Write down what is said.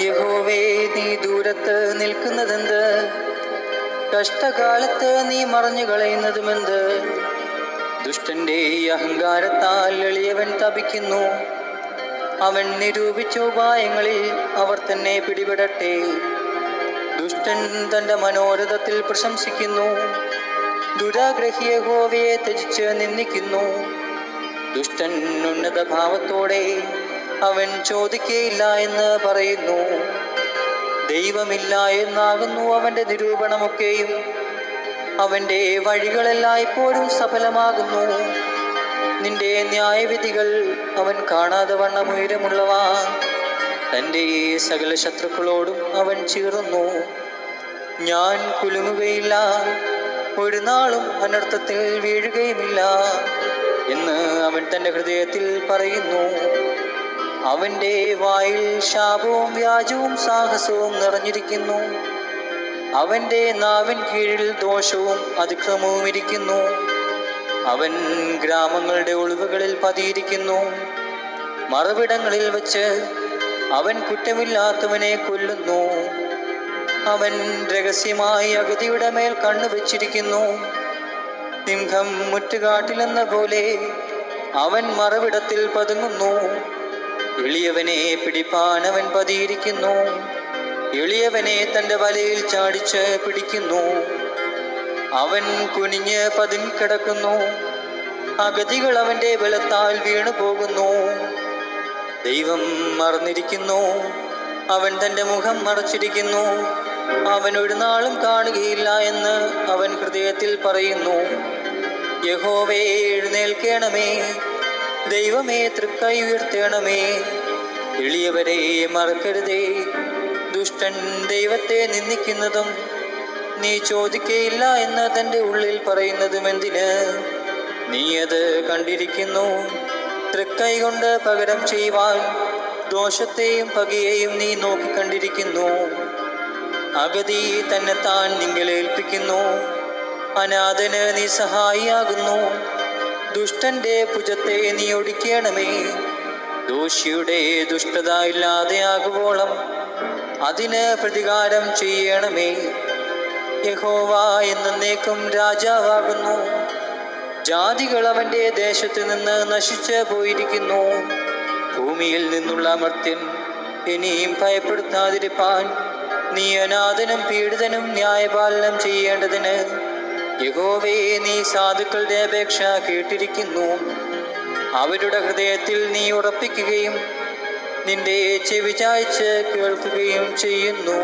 യഹോവേ, നീ ദൂരത്ത് നിൽക്കുന്നതെന്ത്? കഷ്ടകാലത്ത് നീ മറഞ്ഞു കളയുന്നതുമെന്ത്? ദുഷ്ടന്റെ അഹങ്കാരത്താൽ എളിയവൻ തപിക്കുന്നു. അവൻ നിരൂപിച്ച ഉപായങ്ങളിൽ അവർ തന്നെ പിടിപെടട്ടെ. ദുഷ്ടൻ തന്റെ മനോരഥത്തിൽ പ്രശംസിക്കുന്നു. ദുരാഗ്രഹി യഹോവയെ ത്യജിച്ച് നിന്ദിക്കുന്നു. ദുഷ്ടൻ ഉന്നത ഭാവത്തോടെ അവൻ ചോദിക്കയില്ല എന്ന് പറയുന്നു. ദൈവമില്ല എന്നാകുന്നു അവന്റെ നിരൂപണമൊക്കെയും. അവന്റെ വഴികളെല്ലായ്പ്പോഴും സഫലമാകുന്നു. നിന്റെ ന്യായവിധികൾ അവൻ കാണാതെ വണ്ണം ഉയരമുള്ളവ. തൻ്റെ സകല ശത്രുക്കളോടും അവൻ ചീറുന്നു. ഞാൻ കുലുങ്ങുകയില്ല, ഒരു നാളും അനർത്ഥത്തിൽ വീഴുകയുമില്ല എന്ന് അവൻ തൻ്റെ ഹൃദയത്തിൽ പറയുന്നു. അവൻ്റെ വായിൽ ശാപവും വ്യാജവും സാഹസവും നിറഞ്ഞിരിക്കുന്നു. അവൻ്റെ നാവിൻ കീഴിൽ ദോഷവും അതിക്രമവും ഇരിക്കുന്നു. അവൻ ഗ്രാമങ്ങളുടെ ഒളിവുകളിൽ പതിയിരിക്കുന്നു. മറവിടങ്ങളിൽ വച്ച് അവൻ കുറ്റമില്ലാത്തവനെ കൊല്ലുന്നു. അവൻ രഹസ്യമായി അഗതിയുടെ മേൽ കണ്ണുവച്ചിരിക്കുന്നു. സിംഹം മുറ്റുകാട്ടിലെന്ന പോലെ അവൻ മറവിടത്തിൽ പതുങ്ങുന്നു. എളിയവനെ പിടിപ്പാൻ അവൻ പതിയിരിക്കുന്നു. എളിയവനെ തൻ്റെ വലയിൽ ചാടിച്ച് പിടിക്കുന്നു. അവൻ കുനിഞ്ഞ് പതുങ്ങിക്കിടക്കുന്നു. അഗതികൾ അവൻ്റെ ബലത്താൽ വീണു പോകുന്നു. ദൈവം മറന്നിരിക്കുന്നു. അവൻ തൻ്റെ മുഖം മറച്ചിരിക്കുന്നു. അവൻ ഒരു നാളും കാണുകയില്ല എന്ന് അവൻ ഹൃദയത്തിൽ പറയുന്നു. യഹോവേ, എഴുന്നേൽക്കണമേ. ദൈവമേ, തൃക്കൈ ഉയർത്തണമേ. എളിയവരെ മറക്കരുതേ. ദുഷ്ടൻ ദൈവത്തെ നിന്ദിക്കുന്നതും നീ ചോദിക്കയില്ല എന്ന് തൻ്റെ ഉള്ളിൽ പറയുന്നതും എന്തിന്? നീ അത് കണ്ടിരിക്കുന്നു. തൃക്കൈ കൊണ്ട് പകരം ചെയ്യുവാൻ ദോഷത്തെയും പകയെയും നീ നോക്കിക്കണ്ടിരിക്കുന്നു. അഗതി തന്നെത്താൻ നിങ്ങളേൽപ്പിക്കുന്നു. അനാഥന് നീ സഹായിയാകുന്നു. ദുഷ്ടന്റെ ഭുജത്തെ നീ ഒടിക്കണമേ. ദോഷിയുടെ ദുഷ്ടത ഇല്ലാതെയാകുവോളം അതിന് പ്രതികാരം ചെയ്യണമേ. യഹോവ എന്നേക്കും രാജാവാകുന്നു. ജാതികൾ അവൻ്റെ ദേശത്ത് നിന്ന് നശിച്ചു പോയിരിക്കുന്നു. ഭൂമിയിൽ നിന്നുള്ള അമർത്യൻ ഇനിയും ഭയപ്പെടുത്താതിരിപ്പാൻ നീ അനാഥനും പീഡിതനും ന്യായപാലനം ചെയ്യേണ്ടതിന് യഹോവേ, നീ സാധുക്കളുടെ അപേക്ഷ കേട്ടിരിക്കുന്നു. അവരുടെ ഹൃദയത്തിൽ നീ ഉറപ്പിക്കുകയും നിന്റെ ചെവി ചായ്ച്ച് കേൾക്കുകയും ചെയ്യുന്നു.